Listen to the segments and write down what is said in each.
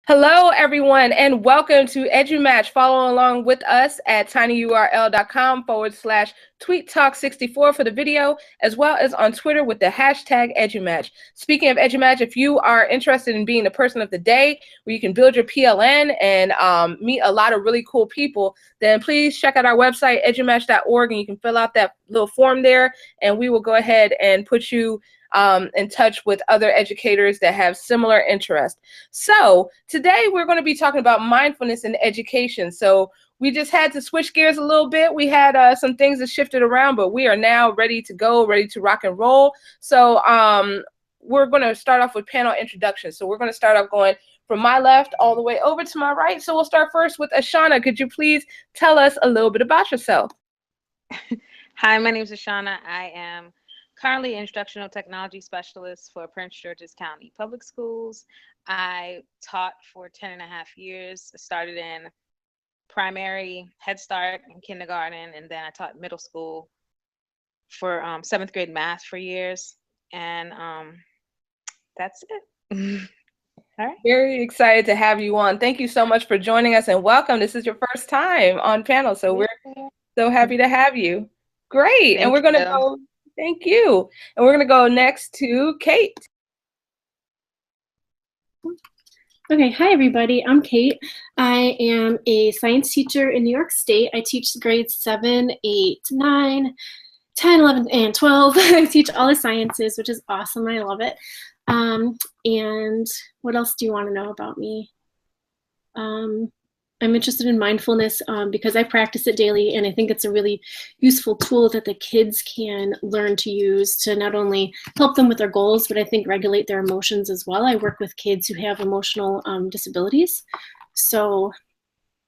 Hello, everyone, and welcome to EduMatch. Follow along with us at tinyurl.com/tweettalk64 for the video, as well as on Twitter with the hashtag EduMatch. Speaking of EduMatch, if you are interested in being the person of the day, where you can build your PLN and meet a lot of really cool people, then please check out our website, edumatch.org, and you can fill out that little form there, and we will go ahead and put you in touch with other educators that have similar interests. So today we're going to be talking about mindfulness in education. So we just had to switch gears a little bit. We had some things that shifted around, but we are now ready to go, ready to rock and roll. So we're going to start off with panel introductions. So we're going to start off going from my left all the way over to my right. So we'll start first with Ashanna. Could you please tell us a little bit about yourself? Hi, my name is Ashanna. I am currently instructional technology specialist for Prince George's County Public Schools. I taught for 10 and a half years. I started in primary, Head Start, and kindergarten, and then I taught middle school for 7th grade math for years. And that's it. All right. Very excited to have you on. Thank you so much for joining us and welcome. This is your first time on panel, so we're so happy to have you. Great. And we're going to go, thank you. And we're going to go next to Kate. Okay, hi everybody, I'm Kate. I am a science teacher in New York State. I teach grades 7, 8, 9, 10, 11, and 12. I teach all the sciences, which is awesome. I love it. And what else do you want to know about me? I'm interested in mindfulness because I practice it daily, and I think it's a really useful tool that the kids can learn to use to not only help them with their goals, but I think regulate their emotions as well. I work with kids who have emotional disabilities. So,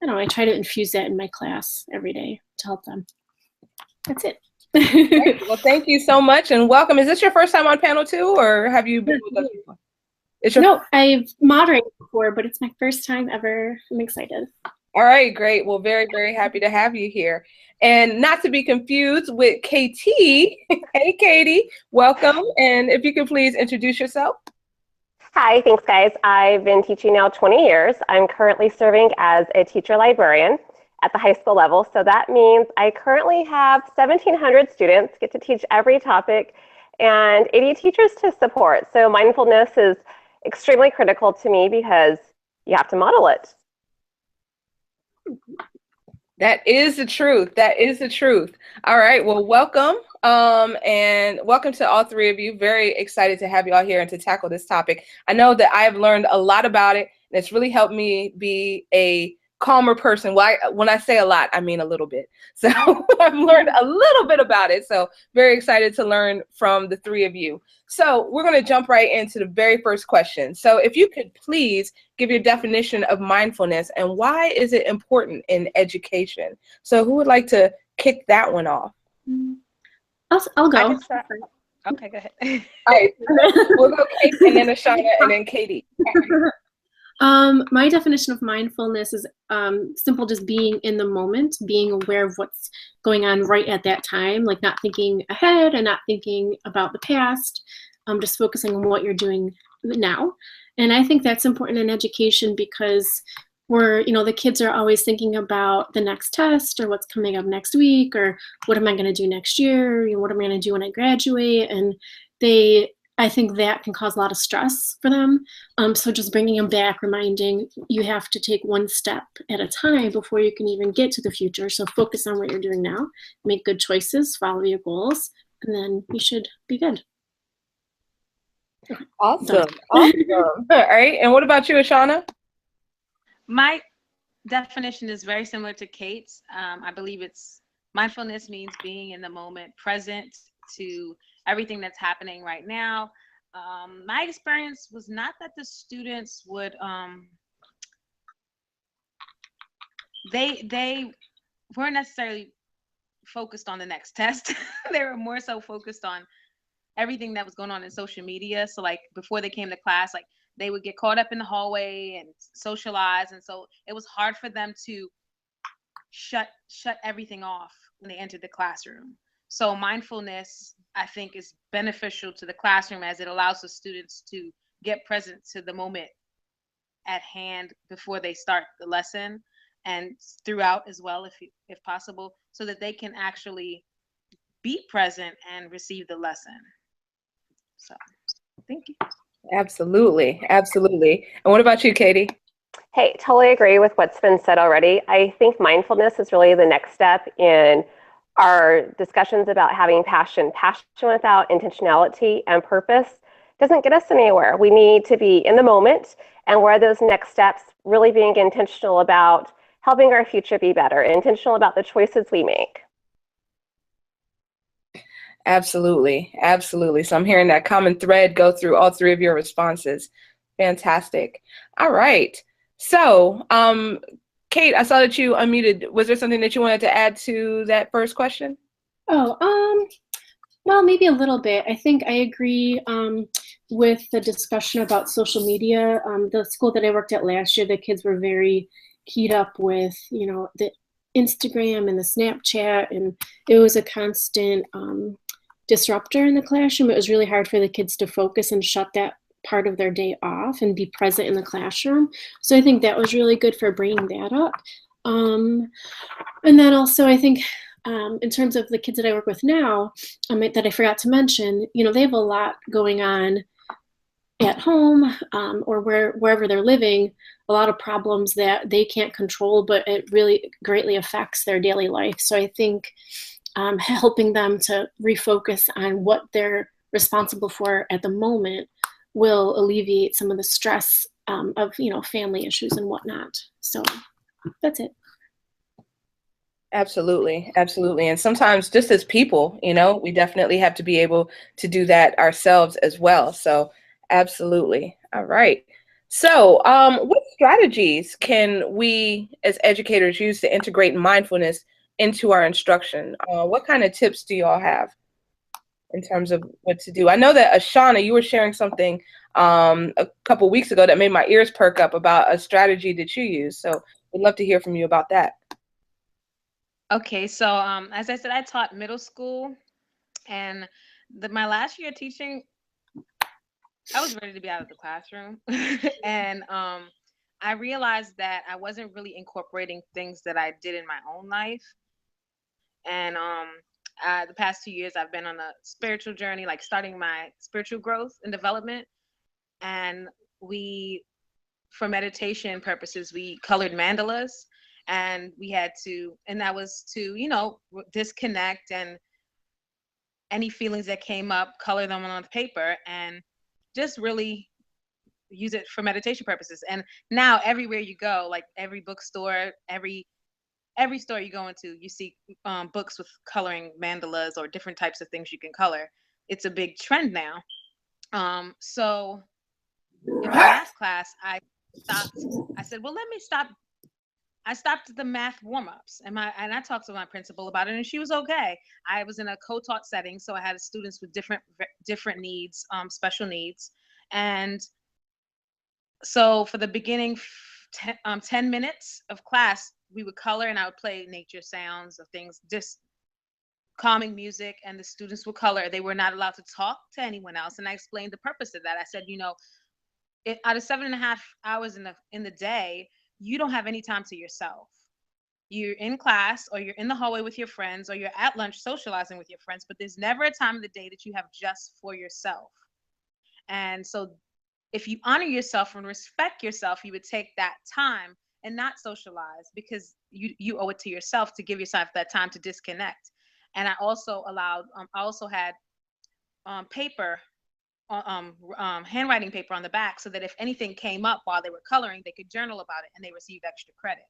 I try to infuse that in my class every day to help them. That's it. Great. Well, thank you so much and welcome. Is this your first time on panel too, or have you been with us before? No, I've moderated before, but it's my first time ever. I'm excited. All right, great. Well, very, very happy to have you here. And not to be confused with KT. Hey, Katie, welcome. And if you could please introduce yourself. Hi, thanks, guys. I've been teaching now 20 years. I'm currently serving as a teacher librarian at the high school level. So that means I currently have 1,700 students, get to teach every topic, and 80 teachers to support. So mindfulness is extremely critical to me because you have to model it. That is the truth. That is the truth. All right. Well, welcome. And welcome to all three of you. Very excited to have you all here and to tackle this topic. I know that I have learned a lot about it, and it's really helped me be a calmer person. Well, when I say a lot, I mean a little bit. So I've learned a little bit about it. So very excited to learn from the three of you. So we're going to jump right into the very first question. So if you could please give your definition of mindfulness and why is it important in education? So who would like to kick that one off? I'll go. Okay, go ahead. All right. We'll go Kate and then Ashanna and then Katie. My definition of mindfulness is simple, just being in the moment, being aware of what's going on right at that time, like not thinking ahead and not thinking about the past, just focusing on what you're doing now. And I think that's important in education because the kids are always thinking about the next test or what's coming up next week or what am I going to do next year? What am I going to do when I graduate? And I think that can cause a lot of stress for them. So just bringing them back, reminding you have to take one step at a time before you can even get to the future. So focus on what you're doing now, make good choices, follow your goals, and then you should be good. Awesome. Awesome. All right. And what about you, Ashanna? My definition is very similar to Kate's. I believe mindfulness means being in the moment, present to everything that's happening right now. My experience was not that the students would, they weren't necessarily focused on the next test. They were more so focused on everything that was going on in social media. So like before they came to class, like they would get caught up in the hallway and socialize. And so it was hard for them to shut everything off when they entered the classroom. So mindfulness, I think, is beneficial to the classroom as it allows the students to get present to the moment at hand before they start the lesson and throughout as well, if possible, so that they can actually be present and receive the lesson. So thank you. Absolutely. Absolutely. And what about you, Katie? Hey, totally agree with what's been said already. I think mindfulness is really the next step in our discussions about having passion. Passion without intentionality and purpose doesn't get us anywhere. We need to be in the moment, and where those next steps, really being intentional about helping our future be better, intentional about the choices we make. Absolutely. Absolutely. So I'm hearing that common thread go through all three of your responses. Fantastic. All right. So, Kate, I saw that you unmuted. Was there something that you wanted to add to that first question? Oh, well, maybe a little bit. I think I agree with the discussion about social media. The school that I worked at last year, the kids were very keyed up with, the Instagram and the Snapchat, and it was a constant disruptor in the classroom. It was really hard for the kids to focus and shut that part of their day off and be present in the classroom. So I think that was really good for bringing that up. And then also I think in terms of the kids that I work with now, that I forgot to mention, they have a lot going on at home or wherever they're living, a lot of problems that they can't control, but it really greatly affects their daily life. So I think helping them to refocus on what they're responsible for at the moment will alleviate some of the stress of family issues and whatnot. So that's it. Absolutely. Absolutely. And sometimes just as people, we definitely have to be able to do that ourselves as well. So absolutely. All right. So what strategies can we as educators use to integrate mindfulness into our instruction? What kind of tips do you all have in terms of what to do? I know that Ashanna, you were sharing something a couple weeks ago that made my ears perk up about a strategy that you use. So we'd love to hear from you about that. Okay, so as I said, I taught middle school, and my last year teaching, I was ready to be out of the classroom. And I realized that I wasn't really incorporating things that I did in my own life. And the past 2 years, I've been on a spiritual journey, like starting my spiritual growth and development. And for meditation purposes, we colored mandalas, and that was to, disconnect and any feelings that came up, color them on the paper, and just really use it for meditation purposes. And now everywhere you go, like every bookstore, every store you go into, you see books with coloring mandalas or different types of things you can color. It's a big trend now. So in my math class, I said, well, let me stop. I stopped the math warm-ups, and I talked to my principal about it, and she was okay. I was in a co-taught setting, so I had students with different needs, special needs. And so for the beginning 10 minutes of class, we would color, and I would play nature sounds of things, just calming music, and the students would color. They were not allowed to talk to anyone else. And I explained the purpose of that. I said, out of 7.5 hours in the day, you don't have any time to yourself. You're in class, or you're in the hallway with your friends, or you're at lunch socializing with your friends, but there's never a time of the day that you have just for yourself. And so if you honor yourself and respect yourself, you would take that time and not socialize, because you owe it to yourself to give yourself that time to disconnect. And I also had paper, handwriting paper on the back, so that if anything came up while they were coloring, they could journal about it and they received extra credit.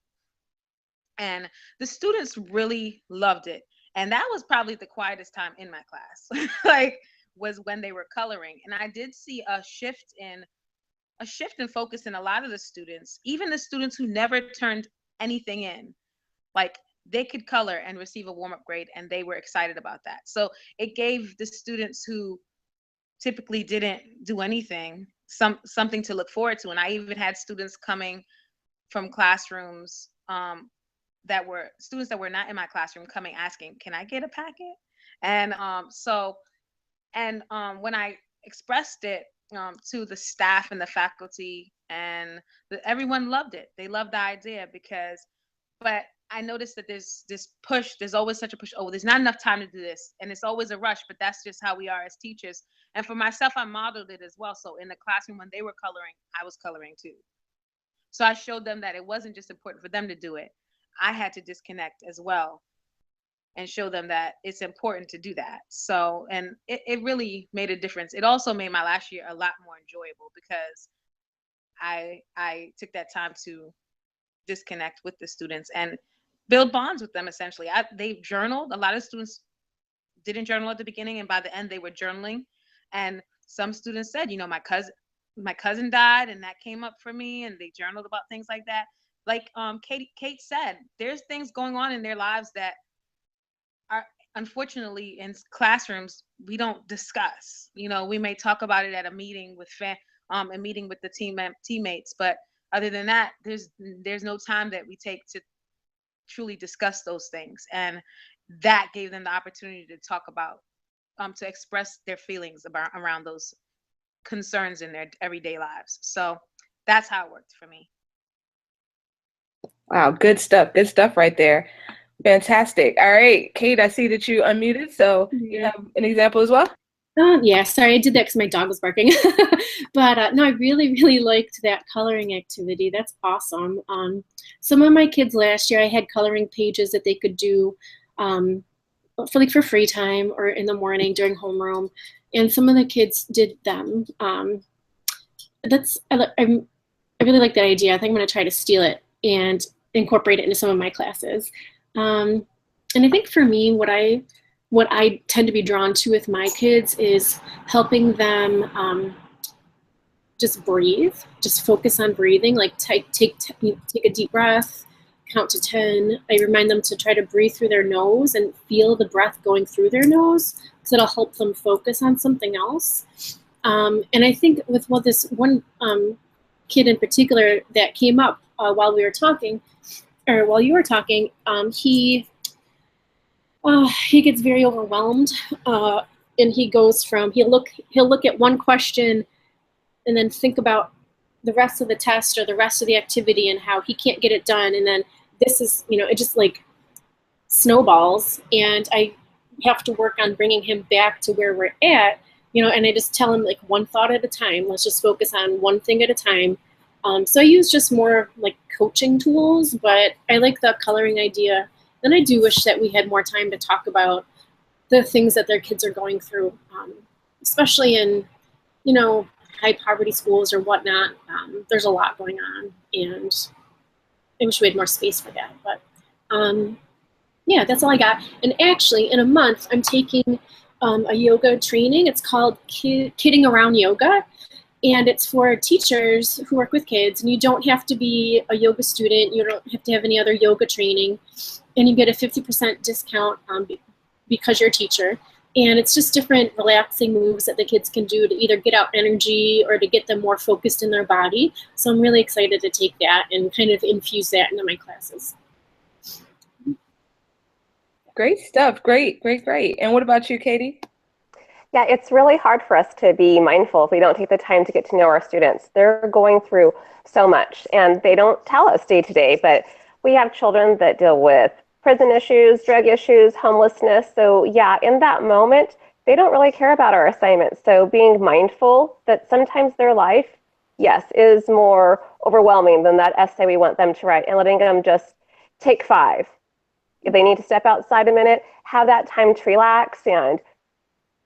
And the students really loved it. And that was probably the quietest time in my class, was when they were coloring. And I did see a shift in focus in a lot of the students, even the students who never turned anything in. Like, they could color and receive a warm-up grade, and they were excited about that. So it gave the students who typically didn't do anything something to look forward to. And I even had students coming from classrooms that were students that were not in my classroom coming asking, can I get a packet? And when I expressed it to the staff and the faculty And everyone loved it. They loved the idea but I noticed that there's this push, there's always such a push. Oh, there's not enough time to do this. And it's always a rush, but that's just how we are as teachers. And for myself, I modeled it as well. So in the classroom, when they were coloring, I was coloring too. So I showed them that it wasn't just important for them to do it. I had to disconnect as well and show them that it's important to do that. So, and it really made a difference. It also made my last year a lot more enjoyable because I took that time to disconnect with the students and build bonds with them. Essentially, they've journaled. A lot of students didn't journal at the beginning, and by the end they were journaling. And some students said, you know, my cousin died, and that came up for me, and they journaled about things like that. Like Kate said, there's things going on in their lives that are, unfortunately, in classrooms we don't discuss. You know, we may talk about it at a meeting with a meeting with the teammates, but other than that, there's no time that we take to truly discuss those things. And that gave them the opportunity to talk about, to express their feelings around those concerns in their everyday lives. So that's how it worked for me. Wow, good stuff. Good stuff right there. Fantastic. All right, Kate, I see that you unmuted, so you have an example as well? Yeah, sorry, I did that because my dog was barking. But no, I really, really liked that coloring activity. That's awesome. Some of my kids last year, I had coloring pages that they could do for free time or in the morning during homeroom, and some of the kids did them. I really like that idea. I think I'm going to try to steal it and incorporate it into some of my classes. And I think for me, what I tend to be drawn to with my kids is helping them just breathe, just focus on breathing, like take a deep breath, count to 10. I remind them to try to breathe through their nose and feel the breath going through their nose, because it'll help them focus on something else. And I think with this one kid in particular that came up while we were talking, or while you were talking, he gets very overwhelmed, and he goes from he'll look at one question and then think about the rest of the test or the rest of the activity and how he can't get it done, and then this is, it just like snowballs, and I have to work on bringing him back to where we're at, and I just tell him, like, one thought at a time. Let's just focus on one thing at a time. So I use just more like coaching tools, but I like the coloring idea. And I do wish that we had more time to talk about the things that their kids are going through, especially in, high poverty schools or whatnot. There's a lot going on, and I wish we had more space for that. But yeah, that's all I got. And actually, in a month, I'm taking a yoga training. It's called Kidding Around Yoga. And it's for teachers who work with kids, and you don't have to be a yoga student. You don't have to have any other yoga training, and you get a 50% discount because you're a teacher. And it's just different relaxing moves that the kids can do to either get out energy or to get them more focused in their body. So I'm really excited to take that and kind of infuse that into my classes. Great stuff. Great. And what about you, Katie? Yeah, it's really hard for us to be mindful if we don't take the time to get to know our students. They're going through so much, and they don't tell us day to day, but we have children that deal with prison issues, drug issues, homelessness. So yeah, in that moment, they don't really care about our assignments. So being mindful that sometimes their life, yes, is more overwhelming than that essay we want them to write, and letting them just take 5. If they need to step outside a minute, have that time to relax and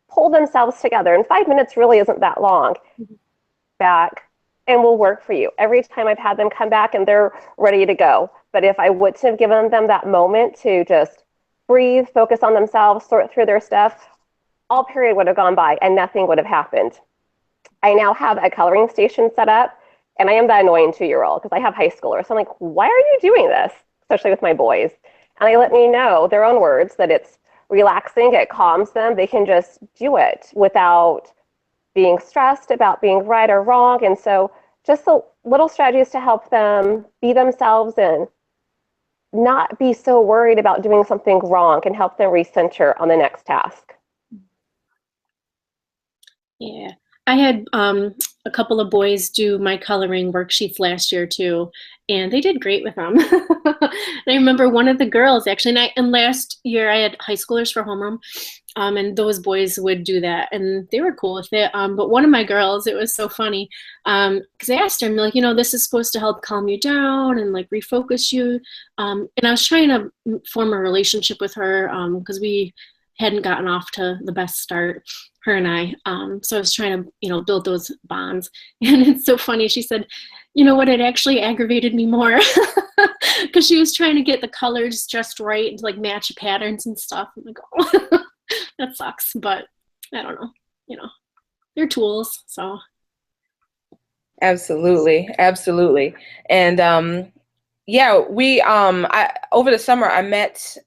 pull themselves together. And 5 minutes really isn't that long. Back, and will work for you. Every time I've had them come back and they're ready to go. But if I wouldn't have given them that moment to just breathe, focus on themselves, sort through their stuff, all period would have gone by and nothing would have happened. I now have a coloring station set up, and I am the annoying 2-year-old because I have high schoolers. So I'm like, why are you doing this? Especially with my boys. And they let me know their own words that it's relaxing, it calms them. They can just do it without being stressed about being right or wrong. And so just the little strategies to help them be themselves and not be so worried about doing something wrong can help them recenter on the next task. Yeah, I had a couple of boys do my coloring worksheets last year too, and they did great with them. I remember one of the girls actually, and last year I had high schoolers for homeroom, and those boys would do that, and they were cool with it. But one of my girls, it was so funny, because I asked her, I'm like, this is supposed to help calm you down and like refocus you, and I was trying to form a relationship with her because we hadn't gotten off to the best start, her and I. So I was trying to, build those bonds. And it's so funny. She said, you know what, it actually aggravated me more because she was trying to get the colors just right and to like match patterns and stuff. I'm like, oh, that sucks. But I don't know, they're tools. So. Absolutely. Absolutely. And yeah, over the summer, I met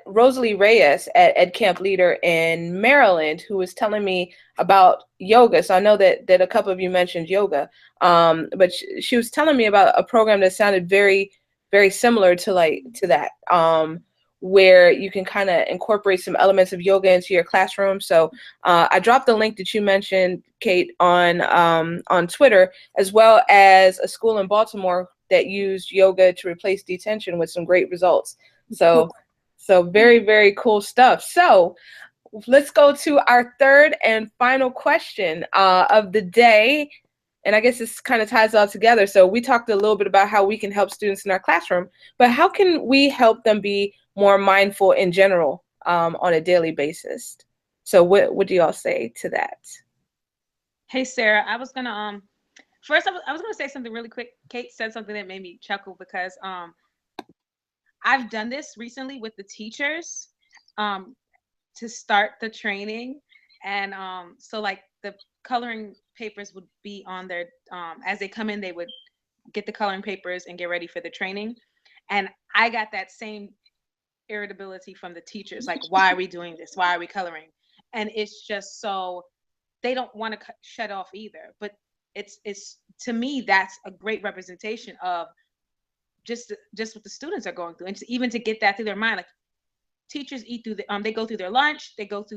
Rosalie Reyes at Ed Camp Leader in Maryland, who was telling me about yoga. So I know that a couple of you mentioned yoga, but she was telling me about a program that sounded very, very similar to that, where you can kind of incorporate some elements of yoga into your classroom. So I dropped the link that you mentioned, Kate, on Twitter, as well as a school in Baltimore that used yoga to replace detention with some great results. So very, very cool stuff. So let's go to our third and final question of the day. And I guess this kind of ties all together. So we talked a little bit about how we can help students in our classroom, but how can we help them be more mindful in general on a daily basis? So what do y'all say to that? Hey, Sarah, I was gonna first I was gonna say something really quick. Kate said something that made me chuckle because I've done this recently with the teachers to start the training. And so like the coloring papers would be on their, as they come in, they would get the coloring papers and get ready for the training. And I got that same irritability from the teachers, like, why are we doing this? Why are we coloring? And it's just so, they don't want to shut off either. But it's to me, that's a great representation of just what the students are going through, and even to get that through their mind. Like teachers eat through they go through their lunch, they work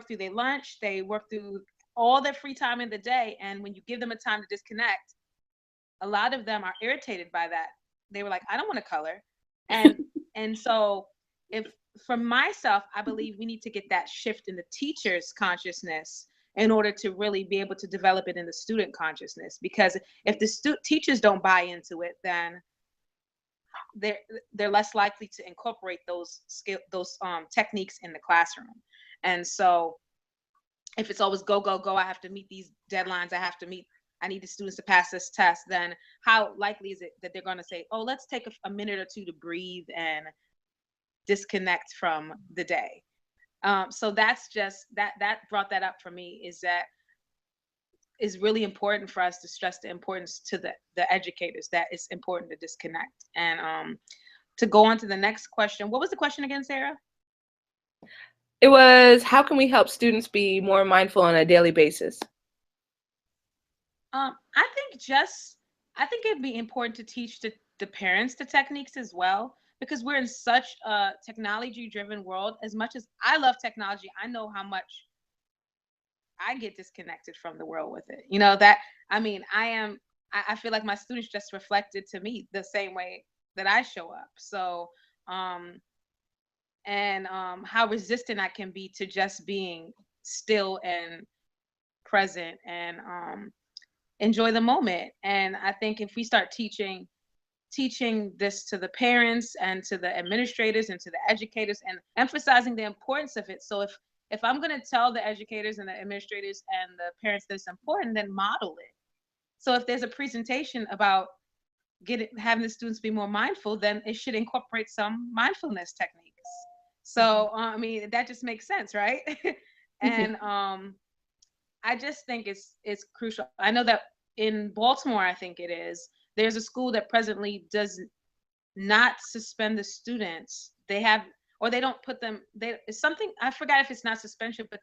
through their lunch, they work through all their free time in the day, and when you give them a time to disconnect, a lot of them are irritated by that. They were like, I don't want to color. And so if for myself, I believe we need to get that shift in the teacher's consciousness in order to really be able to develop it in the student consciousness. Because if the teachers don't buy into it, then they're less likely to incorporate those techniques in the classroom. And so if it's always go, go, go, I have to meet these deadlines, I need the students to pass this test, then how likely is it that they're going to say, oh, let's take a minute or two to breathe and disconnect from the day? So that's just, that brought that up for me, is that is really important for us to stress the importance to the educators, that it's important to disconnect. And to go on to the next question, what was the question again, Sarah? It was, how can we help students be more mindful on a daily basis? I think it'd be important to teach the parents the techniques as well, because we're in such a technology-driven world. As much as I love technology, I know how much I get disconnected from the world with it. I feel like my students just reflected to me the same way that I show up. So, how resistant I can be to just being still and present and enjoy the moment. And I think if we start teaching this to the parents and to the administrators and to the educators, and emphasizing the importance of it. So if I'm going to tell the educators and the administrators and the parents that it's important, then model it. So if there's a presentation about having the students be more mindful, then it should incorporate some mindfulness techniques. So that just makes sense, right? And I just think it's crucial. I know that in Baltimore, I think it is, there's a school that presently does not suspend the students. They don't put them, it's something, I forgot if it's not suspension, but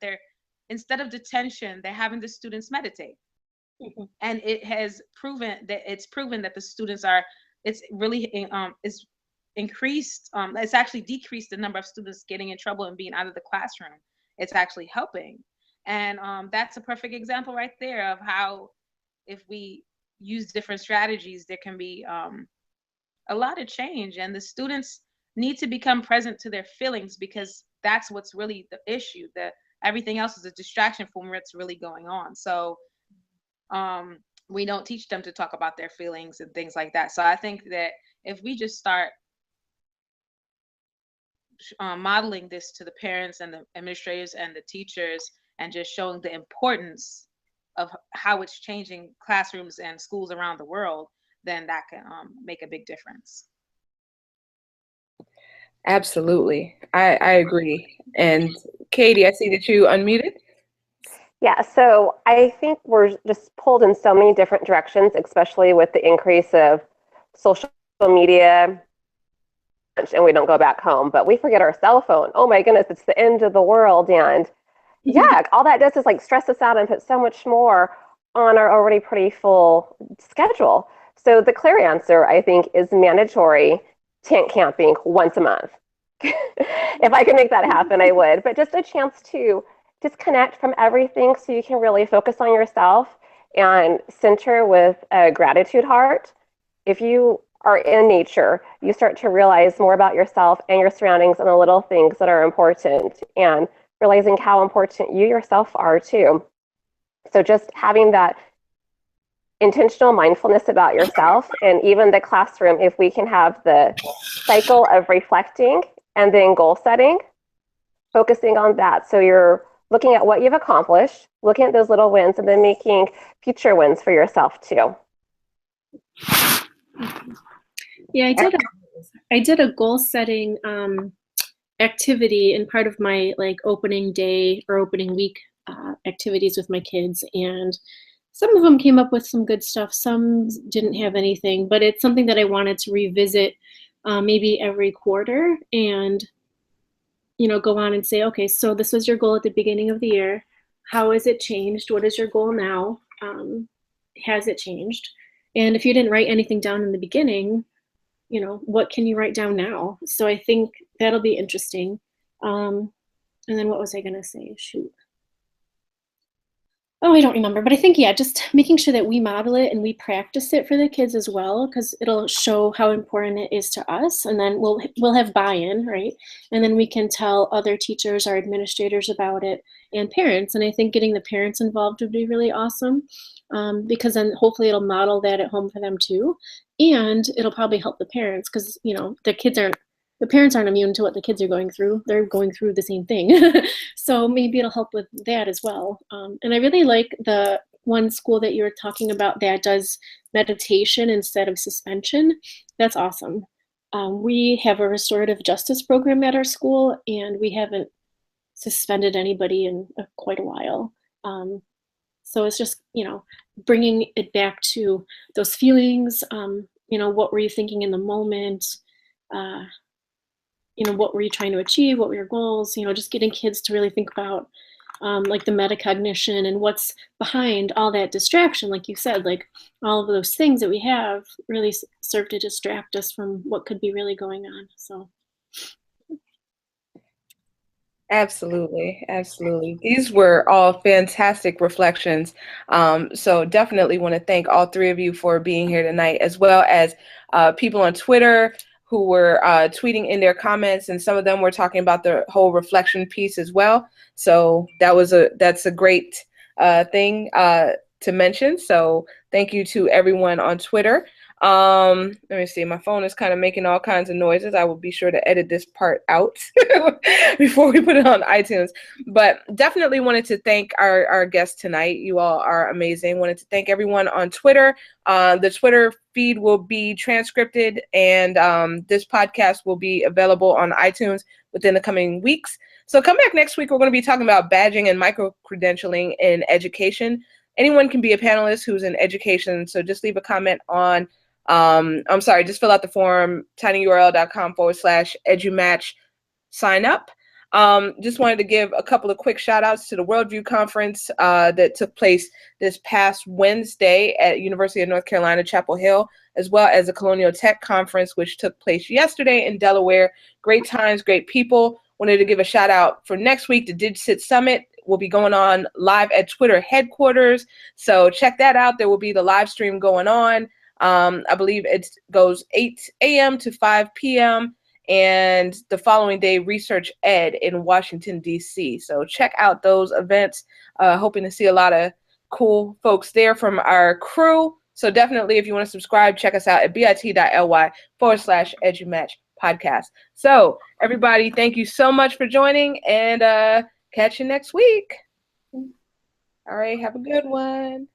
instead of detention, they're having the students meditate. Mm-hmm. And it has proven that the students it's really it's increased, it's actually decreased the number of students getting in trouble and being out of the classroom. It's actually helping. And that's a perfect example right there of how if we use different strategies, there can be a lot of change. And the students need to become present to their feelings, because that's what's really the issue. That everything else is a distraction from what's really going on. So we don't teach them to talk about their feelings and things like that. So I think that if we just start modeling this to the parents and the administrators and the teachers, and just showing the importance of how it's changing classrooms and schools around the world, then that can make a big difference. Absolutely. I agree. And Katie, I see that you unmuted. Yeah, so I think we're just pulled in so many different directions, especially with the increase of social media, and we don't go back home, but we forget our cell phone. Oh my goodness, it's the end of the world. And yeah, all that does is like stress us out and put so much more on our already pretty full schedule. So the clear answer, I think, is mandatory tent camping once a month. If I could make that happen, I would. But just a chance to disconnect from everything so you can really focus on yourself and center with a gratitude heart. If you are in nature, you start to realize more about yourself and your surroundings and the little things that are important, and realizing how important you yourself are too. So just having that intentional mindfulness about yourself, and even the classroom, if we can have the cycle of reflecting and then goal setting, focusing on that. So you're looking at what you've accomplished, looking at those little wins, and then making future wins for yourself too. Yeah, I did a goal setting activity in part of my like opening day or opening week activities with my kids, and some of them came up with some good stuff, some didn't have anything, but it's something that I wanted to revisit maybe every quarter, and go on and say, okay, so this was your goal at the beginning of the year. How has it changed? What is your goal now? Has it changed? And if you didn't write anything down in the beginning, what can you write down now? So I think that'll be interesting. And then what was I going to say? Shoot. Oh, I don't remember, but I think, yeah, just making sure that we model it and we practice it for the kids as well, because it'll show how important it is to us, and then we'll have buy-in, right? And then we can tell other teachers, our administrators about it, and parents. And I think getting the parents involved would be really awesome, because then hopefully it'll model that at home for them too, and it'll probably help the parents, because the parents aren't immune to what the kids are going through. They're going through the same thing. So maybe it'll help with that as well. And I really like the one school that you were talking about that does meditation instead of suspension. That's awesome. We have a restorative justice program at our school, and we haven't suspended anybody in quite a while. So it's just, bringing it back to those feelings. What were you thinking in the moment? What were you trying to achieve? What were your goals? Just getting kids to really think about like the metacognition and what's behind all that distraction. Like you said, like all of those things that we have really serve to distract us from what could be really going on. So. Absolutely. Absolutely. These were all fantastic reflections. So definitely want to thank all three of you for being here tonight, as well as people on Twitter who were tweeting in their comments, and some of them were talking about the whole reflection piece as well. So that's a great thing to mention. So thank you to everyone on Twitter. Let me see, my phone is kind of making all kinds of noises. I will be sure to edit this part out before we put it on iTunes. But definitely wanted to thank our guests tonight. You all are amazing. Wanted to thank everyone on Twitter. The Twitter feed will be transcribed, and this podcast will be available on iTunes within the coming weeks. So come back next week. We're going to be talking about badging and micro-credentialing in education. Anyone can be a panelist who's in education, so just leave a comment on just fill out the form, tinyurl.com/edumatch sign up. Just wanted to give a couple of quick shout outs to the Worldview Conference that took place this past Wednesday at University of North Carolina, Chapel Hill, as well as the Colonial Tech Conference, which took place yesterday in Delaware. Great times, great people. Wanted to give a shout out for next week, the DigCit Summit. will be going on live at Twitter headquarters. So check that out. There will be the live stream going on. I believe it goes 8 a.m. to 5 p.m. and the following day, Research Ed in Washington, D.C. So check out those events. Hoping to see a lot of cool folks there from our crew. So definitely, if you want to subscribe, check us out at bit.ly/EduMatch podcast. So everybody, thank you so much for joining, and catch you next week. All right, have a good one.